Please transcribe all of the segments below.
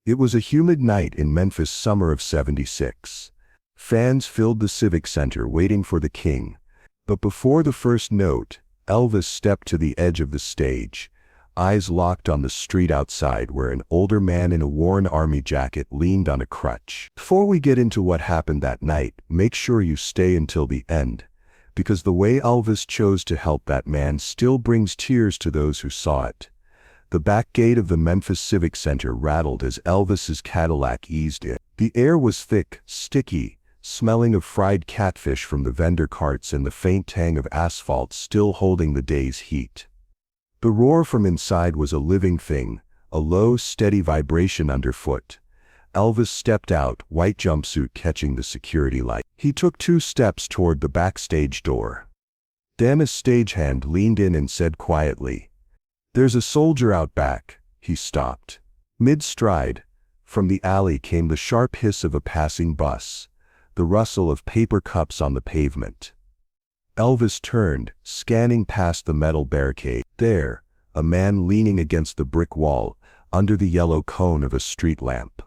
It was a humid night in Memphis, summer of '76. Fans filled the Civic Center waiting for the king. But before the first note, Elvis stepped to the edge of the stage, eyes locked on the street outside where an older man in a worn army jacket leaned on a crutch. Before we get into what happened that night, make sure you stay until the end, because the way Elvis chose to help that man still brings tears to those who saw it. The back gate of the Memphis Civic Center rattled as Elvis's Cadillac eased in. The air was thick, sticky, smelling of fried catfish from the vendor carts and the faint tang of asphalt still holding the day's heat. The roar from inside was a living thing, a low, steady vibration underfoot. Elvis stepped out, white jumpsuit catching the security light. He took 2 steps toward the backstage door. Then a stagehand leaned in and said quietly, "There's a soldier out back." He stopped. Mid-stride, from the alley came the sharp hiss of a passing bus, the rustle of paper cups on the pavement. Elvis turned, scanning past the metal barricade. There, a man leaning against the brick wall, under the yellow cone of a street lamp.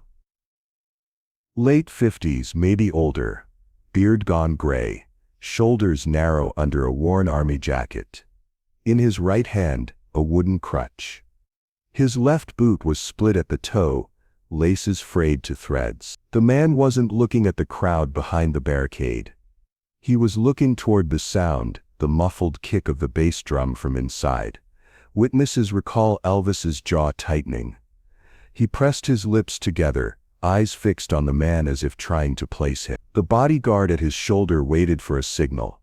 Late 50s, maybe older, beard gone gray, shoulders narrow under a worn army jacket. In his right hand, a wooden crutch. His left boot was split at the toe, laces frayed to threads. The man wasn't looking at the crowd behind the barricade. He was looking toward the sound, the muffled kick of the bass drum from inside. Witnesses recall Elvis's jaw tightening. He pressed his lips together, eyes fixed on the man as if trying to place him. The bodyguard at his shoulder waited for a signal.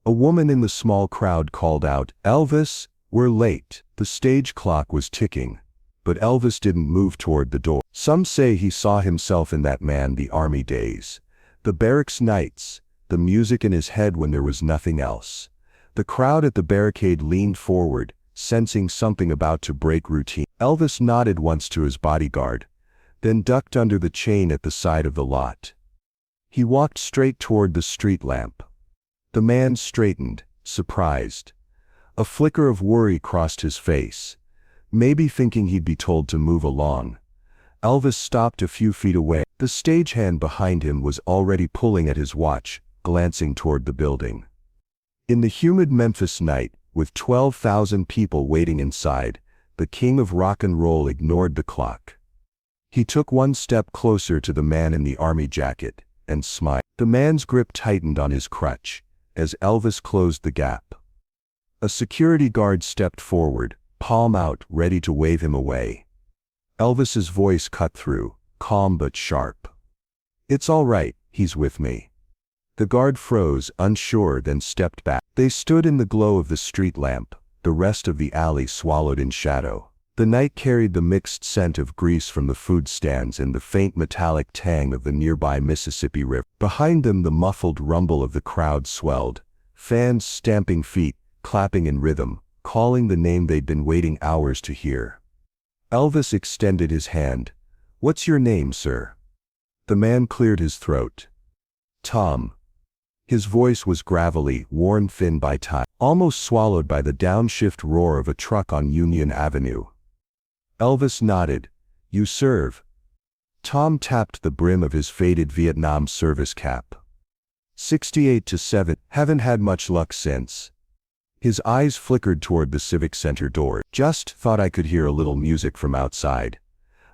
A woman in the small crowd called out, "Elvis, we're late." The stage clock was ticking, but Elvis didn't move toward the door. Some say he saw himself in that man, the army days, the barracks nights, the music in his head when there was nothing else. The crowd at the barricade leaned forward, sensing something about to break routine. Elvis nodded once to his bodyguard, then ducked under the chain at the side of the lot. He walked straight toward the street lamp. The man straightened, surprised. A flicker of worry crossed his face, maybe thinking he'd be told to move along. Elvis stopped a few feet away. The stagehand behind him was already pulling at his watch, glancing toward the building. In the humid Memphis night, with 12,000 people waiting inside, the king of rock and roll ignored the clock. He took 1 step closer to the man in the army jacket, and smiled. The man's grip tightened on his crutch, as Elvis closed the gap. A security guard stepped forward, palm out, ready to wave him away. Elvis's voice cut through, calm but sharp. "It's all right, he's with me." The guard froze, unsure, then stepped back. They stood in the glow of the street lamp, the rest of the alley swallowed in shadow. The night carried the mixed scent of grease from the food stands and the faint metallic tang of the nearby Mississippi River. Behind them the muffled rumble of the crowd swelled, fans stamping feet, clapping in rhythm, calling the name they'd been waiting hours to hear. Elvis extended his hand. "What's your name, sir?" The man cleared his throat. "Tom." His voice was gravelly, worn thin by time, almost swallowed by the downshift roar of a truck on Union Avenue. Elvis nodded. "You serve?" Tom tapped the brim of his faded Vietnam service cap. 68 to 7, haven't had much luck since. His eyes flickered toward the Civic Center door. "Just thought I could hear a little music from outside."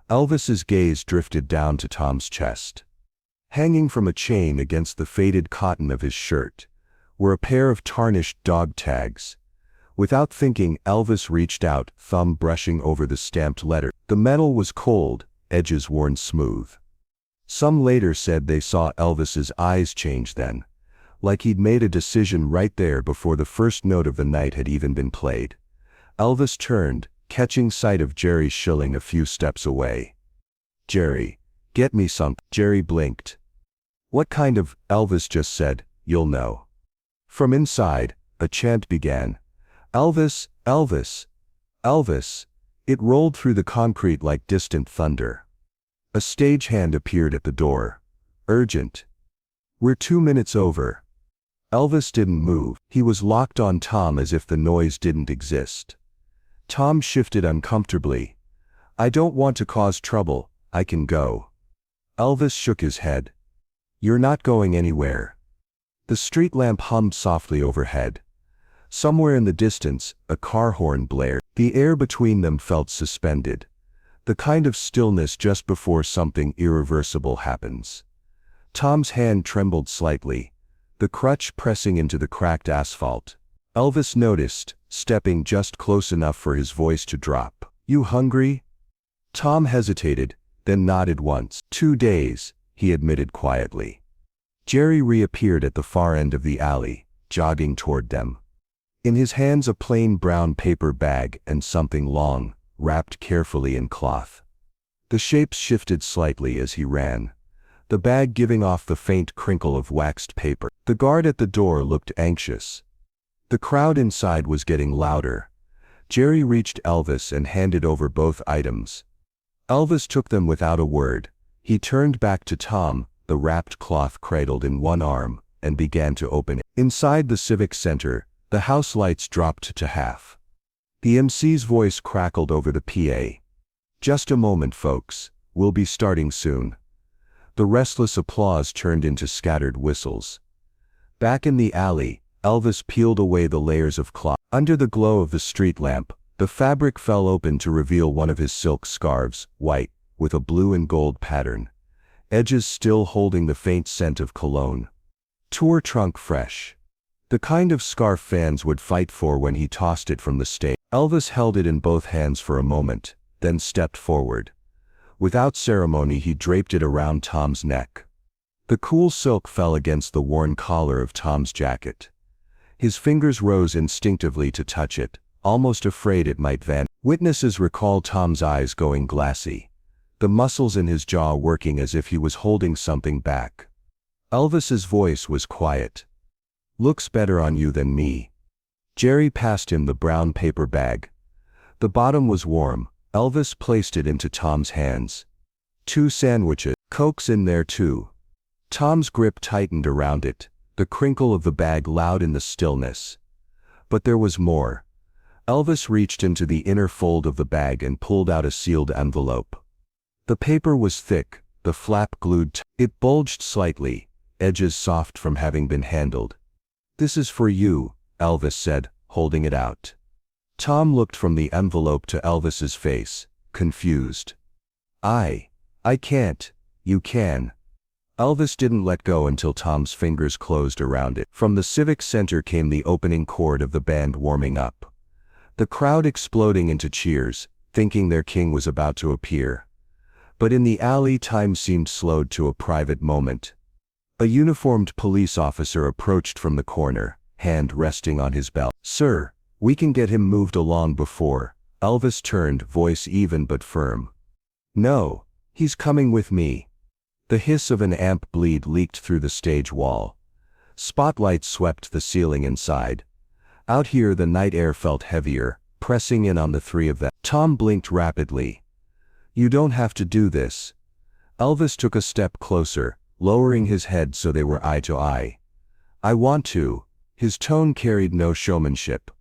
Elvis's gaze drifted down to Tom's chest. Hanging from a chain against the faded cotton of his shirt were a pair of tarnished dog tags. Without thinking, Elvis reached out, thumb brushing over the stamped letter. The metal was cold, edges worn smooth. Some later said they saw Elvis's eyes change then, like he'd made a decision right there before the first note of the night had even been played. Elvis turned, catching sight of Jerry Schilling a few steps away. "Jerry, get me some." Jerry blinked. "What kind of?" Elvis just said, "You'll know." From inside, a chant began. "Elvis, Elvis, Elvis." It rolled through the concrete like distant thunder. A stagehand appeared at the door. "Urgent. We're 2 minutes over." Elvis didn't move. He was locked on Tom as if the noise didn't exist. Tom shifted uncomfortably. "I don't want to cause trouble," I can go. Elvis shook his head. You're not going anywhere. The street lamp hummed softly overhead. Somewhere in the distance, a car horn blared. The air between them felt suspended. The kind of stillness just before something irreversible happens. Tom's hand trembled slightly, the crutch pressing into the cracked asphalt. Elvis noticed, stepping just close enough for his voice to drop. You hungry? Tom hesitated, then nodded once. 2 days, he admitted quietly. Jerry reappeared at the far end of the alley, jogging toward them. In his hands a plain brown paper bag and something long, wrapped carefully in cloth. The shapes shifted slightly as he ran, the bag giving off the faint crinkle of waxed paper. The guard at the door looked anxious. The crowd inside was getting louder. Jerry reached Elvis and handed over both items. Elvis took them without a word. He turned back to Tom, the wrapped cloth cradled in one arm, and began to open it. Inside the Civic Center, the house lights dropped to half. The MC's voice crackled over the PA. Just a moment, folks. We'll be starting soon. The restless applause turned into scattered whistles. Back in the alley, Elvis peeled away the layers of cloth. Under the glow of the street lamp, the fabric fell open to reveal one of his silk scarves, white, with a blue and gold pattern, edges still holding the faint scent of cologne. Tour trunk fresh. The kind of scarf fans would fight for when he tossed it from the stage. Elvis held it in both hands for a moment, then stepped forward. Without ceremony he draped it around Tom's neck. The cool silk fell against the worn collar of Tom's jacket. His fingers rose instinctively to touch it, almost afraid it might vanish. Witnesses recall Tom's eyes going glassy, the muscles in his jaw working as if he was holding something back. Elvis's voice was quiet. Looks better on you than me. Jerry passed him the brown paper bag. The bottom was warm. Elvis placed it into Tom's hands. 2 sandwiches. Coke's in there too. Tom's grip tightened around it, the crinkle of the bag loud in the stillness. But there was more. Elvis reached into the inner fold of the bag and pulled out a sealed envelope. The paper was thick, the flap glued. It bulged slightly, edges soft from having been handled. This is for you, Elvis said, holding it out. Tom looked from the envelope to Elvis's face, confused. I can't. You can. Elvis didn't let go until Tom's fingers closed around it. From the Civic Center came the opening chord of the band warming up. The crowd exploding into cheers, thinking their king was about to appear. But in the alley time seemed slowed to a private moment. A uniformed police officer approached from the corner, hand resting on his belt. Sir, we can get him moved along before. Elvis turned, voice even but firm. No, he's coming with me. The hiss of an amp bleed leaked through the stage wall. Spotlights swept the ceiling inside. Out here the night air felt heavier, pressing in on the three of them. Tom blinked rapidly. You don't have to do this. Elvis took a step closer, lowering his head so they were eye to eye. I want to. His tone carried no showmanship.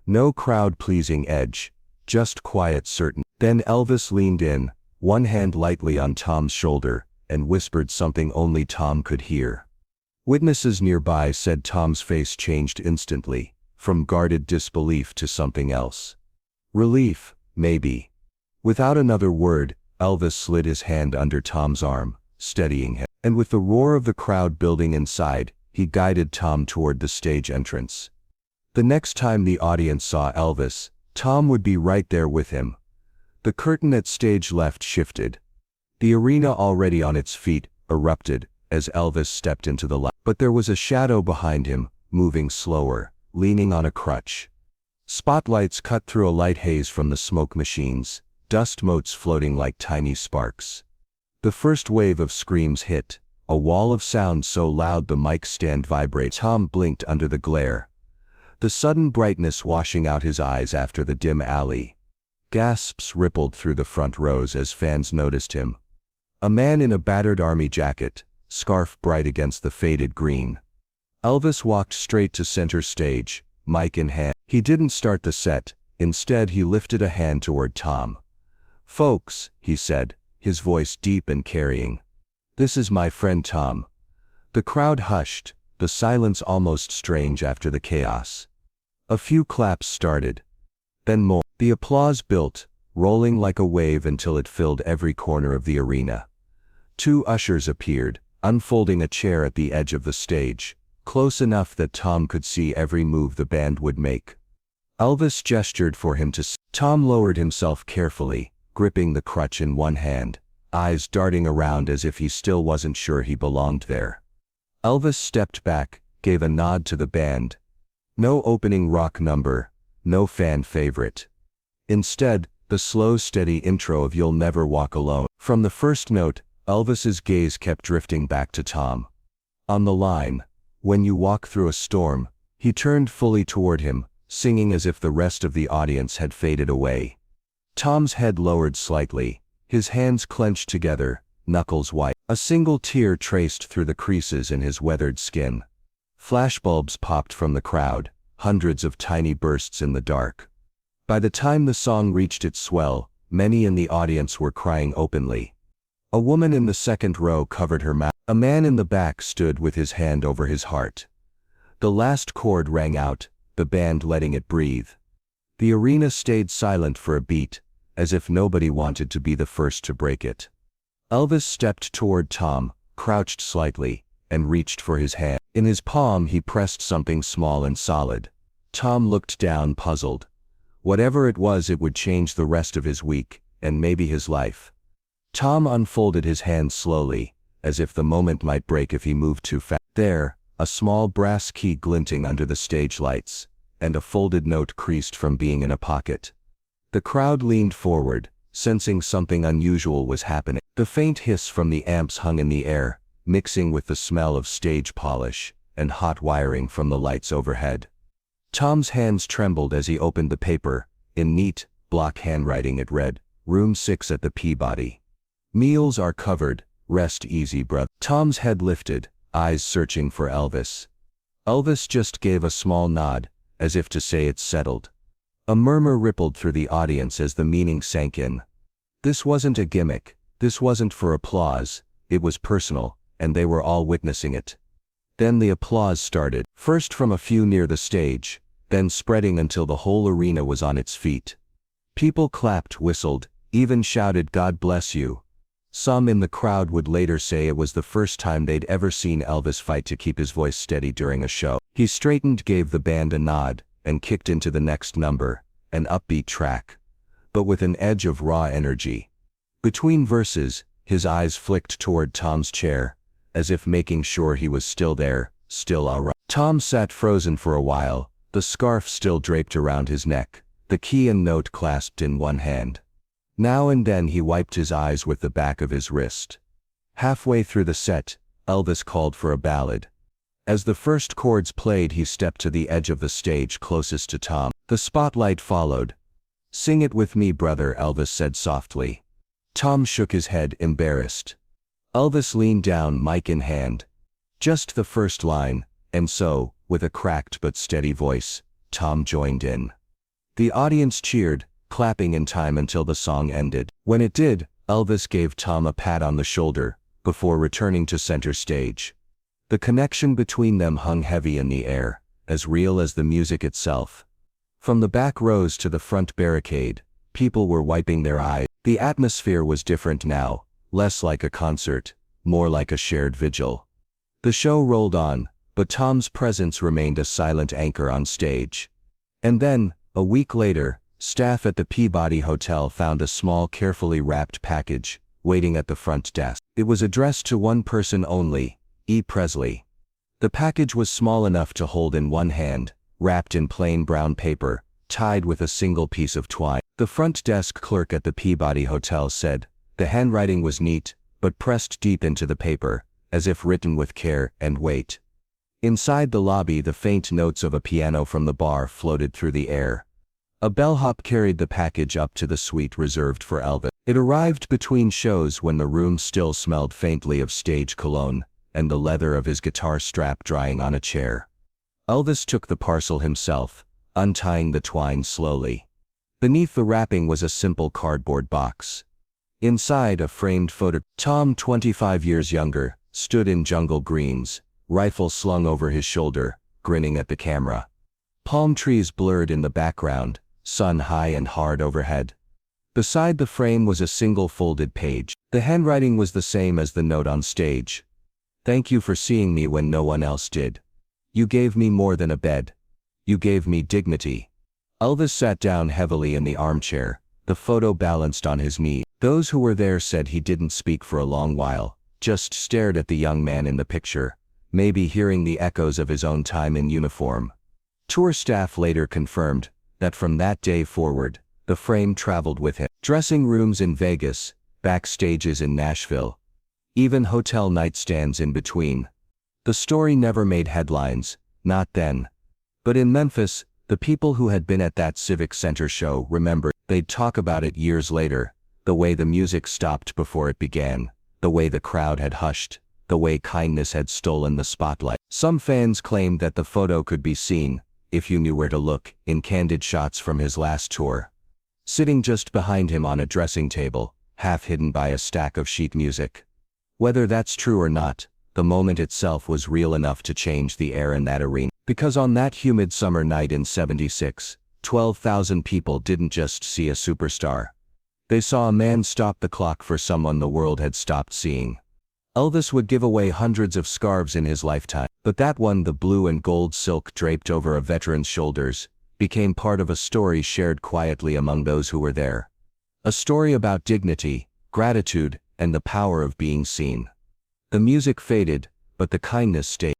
No crowd-pleasing edge, just quiet certainty. Then Elvis leaned in, one hand lightly on Tom's shoulder, and whispered something only Tom could hear. Witnesses nearby said Tom's face changed instantly, from guarded disbelief to something else. Relief, maybe. Without another word, Elvis slid his hand under Tom's arm, steadying him. And with the roar of the crowd building inside, he guided Tom toward the stage entrance. The next time the audience saw Elvis, Tom would be right there with him. The curtain at stage left shifted. The arena, already on its feet, erupted as Elvis stepped into the light. But there was a shadow behind him, moving slower, leaning on a crutch. Spotlights cut through a light haze from the smoke machines, dust motes floating like tiny sparks. The first wave of screams hit, a wall of sound so loud the mic stand vibrated. Tom blinked under the glare, the sudden brightness washing out his eyes after the dim alley. Gasps rippled through the front rows as fans noticed him. A man in a battered army jacket, scarf bright against the faded green. Elvis walked straight to center stage, mic in hand. He didn't start the set, instead he lifted a hand toward Tom. Folks, he said, his voice deep and carrying. "This is my friend Tom." The crowd hushed, the silence almost strange after the chaos. A few claps started. Then more. The applause built, rolling like a wave until it filled every corner of the arena. 2 ushers appeared, unfolding a chair at the edge of the stage, close enough that Tom could see every move the band would make. Elvis gestured for him to sit. Tom lowered himself carefully, gripping the crutch in one hand, eyes darting around as if he still wasn't sure he belonged there. Elvis stepped back, gave a nod to the band. No opening rock number, no fan favorite. Instead, the slow, steady intro of "You'll Never Walk Alone." From the first note, Elvis's gaze kept drifting back to Tom. On the line, "When you walk through a storm," he turned fully toward him, singing as if the rest of the audience had faded away. Tom's head lowered slightly, his hands clenched together, knuckles white. A single tear traced through the creases in his weathered skin. Flashbulbs popped from the crowd, hundreds of tiny bursts in the dark. By the time the song reached its swell, many in the audience were crying openly. A woman in the second row covered her mouth. A man in the back stood with his hand over his heart. The last chord rang out, the band letting it breathe. The arena stayed silent for a beat, as if nobody wanted to be the first to break it. Elvis stepped toward Tom, crouched slightly, and reached for his hand. In his palm he pressed something small and solid. Tom looked down, puzzled. Whatever it was, it would change the rest of his week, and maybe his life. Tom unfolded his hand slowly, as if the moment might break if he moved too fast. There, a small brass key glinting under the stage lights, and a folded note creased from being in a pocket. The crowd leaned forward, sensing something unusual was happening. The faint hiss from the amps hung in the air, mixing with the smell of stage polish and hot wiring from the lights overhead. Tom's hands trembled as he opened the paper. In neat, block handwriting it read, "Room 6 at the Peabody. Meals are covered, rest easy, brother." Tom's head lifted, eyes searching for Elvis. Elvis just gave a small nod, as if to say it's settled. A murmur rippled through the audience as the meaning sank in. This wasn't a gimmick, this wasn't for applause, it was personal, and they were all witnessing it. Then the applause started, first from a few near the stage, then spreading until the whole arena was on its feet. People clapped, whistled, even shouted "God bless you." Some in the crowd would later say it was the first time they'd ever seen Elvis fight to keep his voice steady during a show. He straightened, gave the band a nod, and kicked into the next number, an upbeat track, but with an edge of raw energy. Between verses, his eyes flicked toward Tom's chair, as if making sure he was still there, still all right. Tom sat frozen for a while, the scarf still draped around his neck, the key and note clasped in one hand. Now and then he wiped his eyes with the back of his wrist. Halfway through the set, Elvis called for a ballad. As the first chords played, he stepped to the edge of the stage closest to Tom. The spotlight followed. "Sing it with me, brother," Elvis said softly. Tom shook his head, embarrassed. Elvis leaned down, mic in hand. Just the first line, and so, with a cracked but steady voice, Tom joined in. The audience cheered, clapping in time until the song ended. When it did, Elvis gave Tom a pat on the shoulder, before returning to center stage. The connection between them hung heavy in the air, as real as the music itself. From the back rows to the front barricade, people were wiping their eyes. The atmosphere was different now, less like a concert, more like a shared vigil. The show rolled on, but Tom's presence remained a silent anchor on stage. And then, a week later, staff at the Peabody Hotel found a small, carefully wrapped package, waiting at the front desk. It was addressed to one person only, E. Presley. The package was small enough to hold in one hand, wrapped in plain brown paper, tied with a single piece of twine. The front desk clerk at the Peabody Hotel said, the handwriting was neat, but pressed deep into the paper, as if written with care and weight. Inside the lobby, the faint notes of a piano from the bar floated through the air. A bellhop carried the package up to the suite reserved for Elvis. It arrived between shows when the room still smelled faintly of stage cologne, and the leather of his guitar strap drying on a chair. Elvis took the parcel himself, untying the twine slowly. Beneath the wrapping was a simple cardboard box. Inside, a framed photo. Tom, 25 years younger, stood in jungle greens, rifle slung over his shoulder, grinning at the camera. Palm trees blurred in the background, sun high and hard overhead. Beside the frame was a single folded page. The handwriting was the same as the note on stage. "Thank you for seeing me when no one else did. You gave me more than a bed. You gave me dignity." Elvis sat down heavily in the armchair, the photo balanced on his knee. Those who were there said he didn't speak for a long while, just stared at the young man in the picture, maybe hearing the echoes of his own time in uniform. Tour staff later confirmed that from that day forward, the frame traveled with him. Dressing rooms in Vegas, backstages in Nashville, even hotel nightstands in between. The story never made headlines, not then. But in Memphis, the people who had been at that Civic Center show remembered. They'd talk about it years later, the way the music stopped before it began, the way the crowd had hushed, the way kindness had stolen the spotlight. Some fans claimed that the photo could be seen, if you knew where to look, in candid shots from his last tour. Sitting just behind him on a dressing table, half hidden by a stack of sheet music. Whether that's true or not, the moment itself was real enough to change the air in that arena. Because on that humid summer night in '76, 12,000 people didn't just see a superstar. They saw a man stop the clock for someone the world had stopped seeing. Elvis would give away hundreds of scarves in his lifetime, but that one, the blue and gold silk draped over a veteran's shoulders, became part of a story shared quietly among those who were there. A story about dignity, gratitude, and the power of being seen. The music faded, but the kindness stayed.